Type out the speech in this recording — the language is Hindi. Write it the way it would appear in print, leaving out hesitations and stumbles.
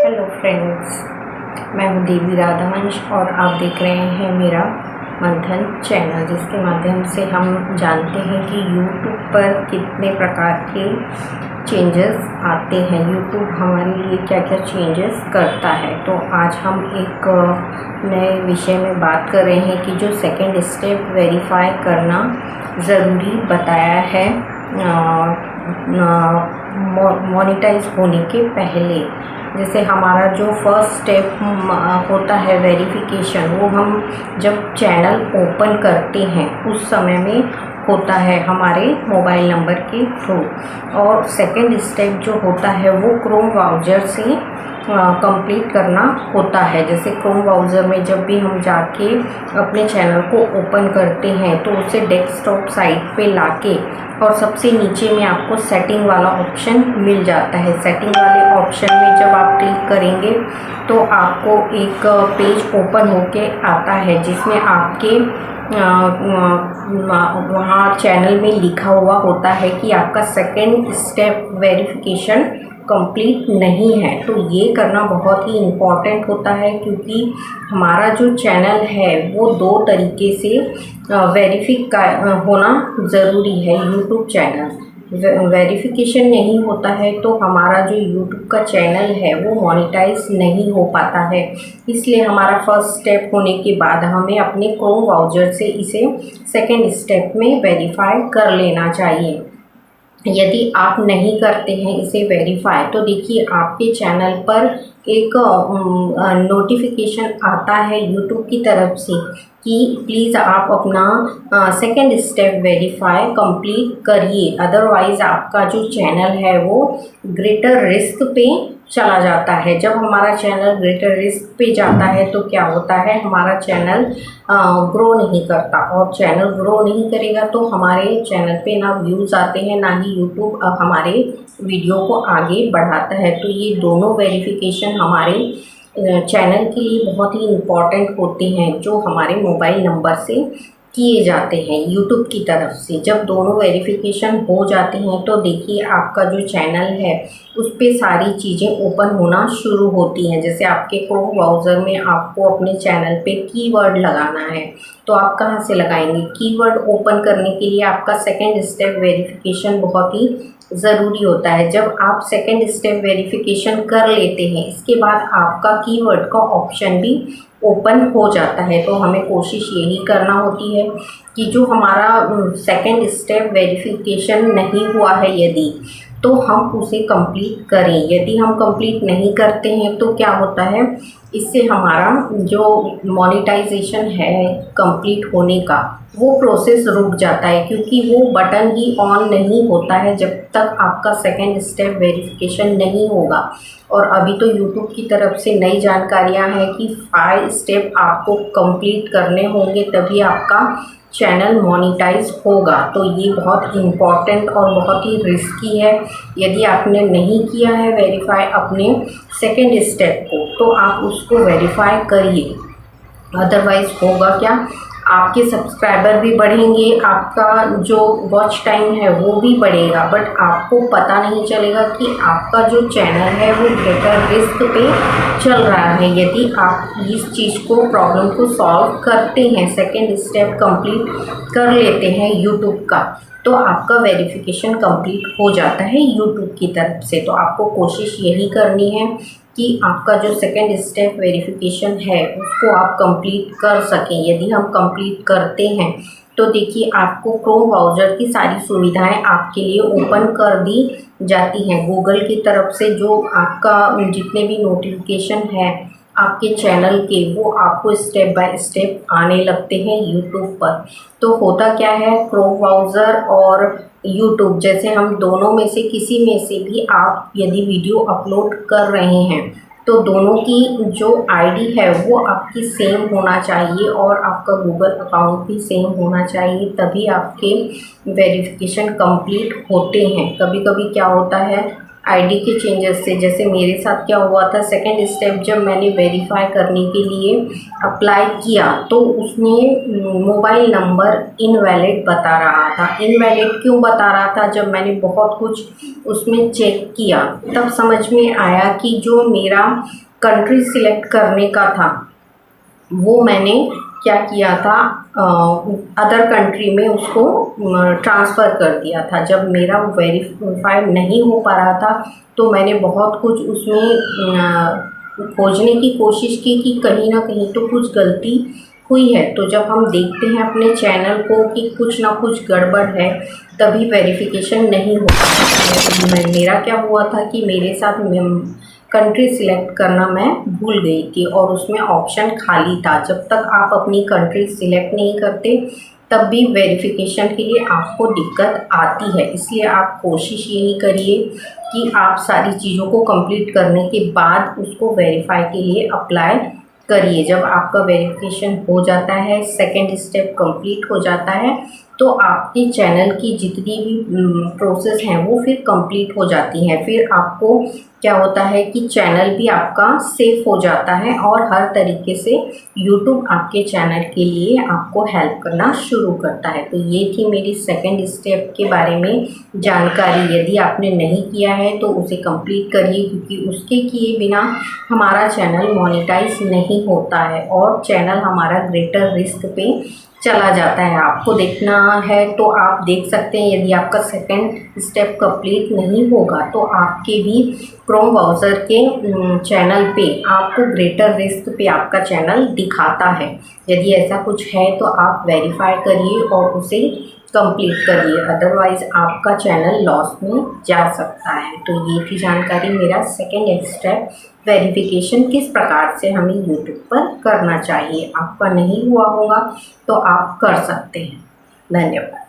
हेलो फ्रेंड्स, मैं हूँ देवी राधावंश और आप देख रहे हैं मेरा मंथन चैनल, जिसके माध्यम से हम जानते हैं कि यूट्यूब पर कितने प्रकार के चेंजेस आते हैं, यूट्यूब हमारे लिए क्या क्या चेंजेस करता है। तो आज हम एक नए विषय में बात कर रहे हैं कि जो सेकंड स्टेप वेरीफाई करना ज़रूरी बताया है मोनेटाइज होने के पहले। जैसे हमारा जो फर्स्ट स्टेप होता है वेरिफिकेशन, वो हम जब चैनल ओपन करते हैं उस समय में होता है हमारे मोबाइल नंबर के थ्रू। और सेकंड स्टेप जो होता है वो क्रोम ब्राउज़र से कंप्लीट करना होता है। जैसे क्रोम ब्राउज़र में जब भी हम जाके अपने चैनल को ओपन करते हैं तो उसे डेस्कटॉप साइट पे लाके और सबसे नीचे में आपको सेटिंग वाला ऑप्शन मिल जाता है। सेटिंग वाले ऑप्शन में जब आप क्लिक करेंगे तो आपको एक पेज ओपन होके आता है जिसमें आपके वहाँ चैनल में लिखा हुआ होता है कि आपका सेकंड स्टेप वेरिफिकेशन कंप्लीट नहीं है। तो ये करना बहुत ही इम्पॉर्टेंट होता है, क्योंकि हमारा जो चैनल है वो दो तरीके से वेरीफाई होना ज़रूरी है। यूट्यूब चैनल वेरिफिकेशन नहीं होता है तो हमारा जो यूट्यूब का चैनल है वो मोनेटाइज नहीं हो पाता है। इसलिए हमारा फर्स्ट स्टेप होने के बाद हमें अपने क्रोम ब्राउज़र से इसे सेकंड स्टेप में वेरीफाई कर लेना चाहिए। यदि आप नहीं करते हैं इसे वेरीफाई तो देखिए आपके चैनल पर एक नोटिफिकेशन आता है यूट्यूब की तरफ से कि प्लीज़ आप अपना सेकंड स्टेप वेरीफाई कंप्लीट करिए, अदरवाइज़ आपका जो चैनल है वो ग्रेटर रिस्क पे चला जाता है। जब हमारा चैनल ग्रेटर रिस्क पे जाता है तो क्या होता है, हमारा चैनल ग्रो नहीं करता, और चैनल ग्रो नहीं करेगा तो हमारे चैनल पे ना व्यूज़ आते हैं, ना ही यूट्यूब हमारे वीडियो को आगे बढ़ाता है। तो ये दोनों वेरिफिकेशन हमारे चैनल के लिए बहुत ही इम्पॉर्टेंट होते हैं, जो हमारे मोबाइल नंबर से किए जाते हैं यूट्यूब की तरफ से। जब दोनों वेरिफिकेशन हो जाते हैं तो देखिए आपका जो चैनल है उस पर सारी चीज़ें ओपन होना शुरू होती हैं। जैसे आपके क्रोम ब्राउज़र में आपको अपने चैनल पे कीवर्ड लगाना है तो आप कहाँ से लगाएंगे? कीवर्ड ओपन करने के लिए आपका सेकंड स्टेप वेरिफिकेशन बहुत ही ज़रूरी होता है। जब आप सेकंड स्टेप वेरिफिकेशन कर लेते हैं इसके बाद आपका कीवर्ड का ऑप्शन भी ओपन हो जाता है। तो हमें कोशिश यही करना होती है कि जो हमारा सेकंड स्टेप वेरिफिकेशन नहीं हुआ है यदि, तो हम उसे कंप्लीट करें। यदि हम कंप्लीट नहीं करते हैं तो क्या होता है, इससे हमारा जो मोनेटाइजेशन है कंप्लीट होने का वो प्रोसेस रुक जाता है, क्योंकि वो बटन ही ऑन नहीं होता है जब तक आपका सेकंड स्टेप वेरिफिकेशन नहीं होगा। और अभी तो यूट्यूब की तरफ से नई जानकारियां हैं कि 5 स्टेप आपको कंप्लीट करने होंगे तभी आपका चैनल मोनेटाइज होगा। तो ये बहुत इम्पॉर्टेंट और बहुत ही रिस्की है। यदि आपने नहीं किया है वेरीफाई अपने सेकंड स्टेप को तो आप उसको वेरीफाई करिए, अदरवाइज़ होगा क्या, आपके सब्सक्राइबर भी बढ़ेंगे, आपका जो वॉच टाइम है वो भी बढ़ेगा, बट आपको पता नहीं चलेगा कि आपका जो चैनल है वो ग्रेटर रिस्क पे चल रहा है। यदि आप इस चीज़ को प्रॉब्लम को सॉल्व करते हैं, सेकंड स्टेप कंप्लीट कर लेते हैं यूट्यूब का, तो आपका वेरिफिकेशन कंप्लीट हो जाता है यूट्यूब की तरफ से। तो आपको कोशिश यही करनी है कि आपका जो सेकंड स्टेप वेरिफिकेशन है उसको आप कंप्लीट कर सकें। यदि हम कंप्लीट करते हैं तो देखिए आपको क्रोम ब्राउज़र की सारी सुविधाएं आपके लिए ओपन कर दी जाती हैं गूगल की तरफ से। जो आपका जितने भी नोटिफिकेशन है आपके चैनल के वो आपको स्टेप बाय स्टेप आने लगते हैं यूट्यूब पर। तो होता क्या है, क्रोम ब्राउज़र और यूट्यूब जैसे हम दोनों में से किसी में से भी आप यदि वीडियो अपलोड कर रहे हैं तो दोनों की जो आईडी है वो आपकी सेम होना चाहिए और आपका गूगल अकाउंट भी सेम होना चाहिए, तभी आपके वेरिफिकेशन कंप्लीट होते हैं। कभी कभी क्या होता है, आईडी के चेंजेस से। जैसे मेरे साथ क्या हुआ था, सेकंड स्टेप जब मैंने वेरीफाई करने के लिए अप्लाई किया तो उसने मोबाइल नंबर इनवैलिड बता रहा था। इनवैलिड क्यों बता रहा था? जब मैंने बहुत कुछ उसमें चेक किया तब समझ में आया कि जो मेरा कंट्री सिलेक्ट करने का था वो मैंने क्या किया था, अदर कंट्री में उसको ट्रांसफ़र कर दिया था। जब मेरा वो वेरीफाइड नहीं हो पा रहा था तो मैंने बहुत कुछ उसमें खोजने की कोशिश की कि कहीं ना कहीं तो कुछ गलती हुई है। तो जब हम देखते हैं अपने चैनल को कि कुछ ना कुछ गड़बड़ है तभी वेरिफिकेशन नहीं हो पाता। मेरा क्या हुआ था कि मेरे साथ कंट्री सिलेक्ट करना मैं भूल गई थी और उसमें ऑप्शन खाली था। जब तक आप अपनी कंट्री सिलेक्ट नहीं करते तब भी वेरिफिकेशन के लिए आपको दिक्कत आती है। इसलिए आप कोशिश यही करिए कि आप सारी चीज़ों को कंप्लीट करने के बाद उसको वेरीफाई के लिए अप्लाई करिए। जब आपका वेरिफिकेशन हो जाता है, सेकंड स्टेप कंप्लीट हो जाता है, तो आपके चैनल की जितनी भी प्रोसेस हैं वो फिर कंप्लीट हो जाती हैं। फिर आपको क्या होता है कि चैनल भी आपका सेफ हो जाता है और हर तरीके से यूट्यूब आपके चैनल के लिए आपको हेल्प करना शुरू करता है। तो ये थी मेरी सेकंड स्टेप के बारे में जानकारी। यदि आपने नहीं किया है तो उसे कंप्लीट करिए, क्योंकि उसके किए बिना हमारा चैनल मोनेटाइज नहीं होता है और चैनल हमारा ग्रेटर रिस्क पे चला जाता है। आपको देखना है तो आप देख सकते हैं। यदि आपका सेकंड स्टेप कंप्लीट नहीं होगा तो आपके भी क्रोम ब्राउज़र के चैनल पे आपको ग्रेटर रिस्क पे आपका चैनल दिखाता है। यदि ऐसा कुछ है तो आप वेरीफाई करिए और उसे कंप्लीट करिए, अदरवाइज़ आपका चैनल लॉस में जा सकता है। तो ये थी जानकारी, मेरा सेकंड स्टेप वेरिफिकेशन किस प्रकार से हमें यूट्यूब पर करना चाहिए। आपका नहीं हुआ होगा तो आप कर सकते हैं। धन्यवाद।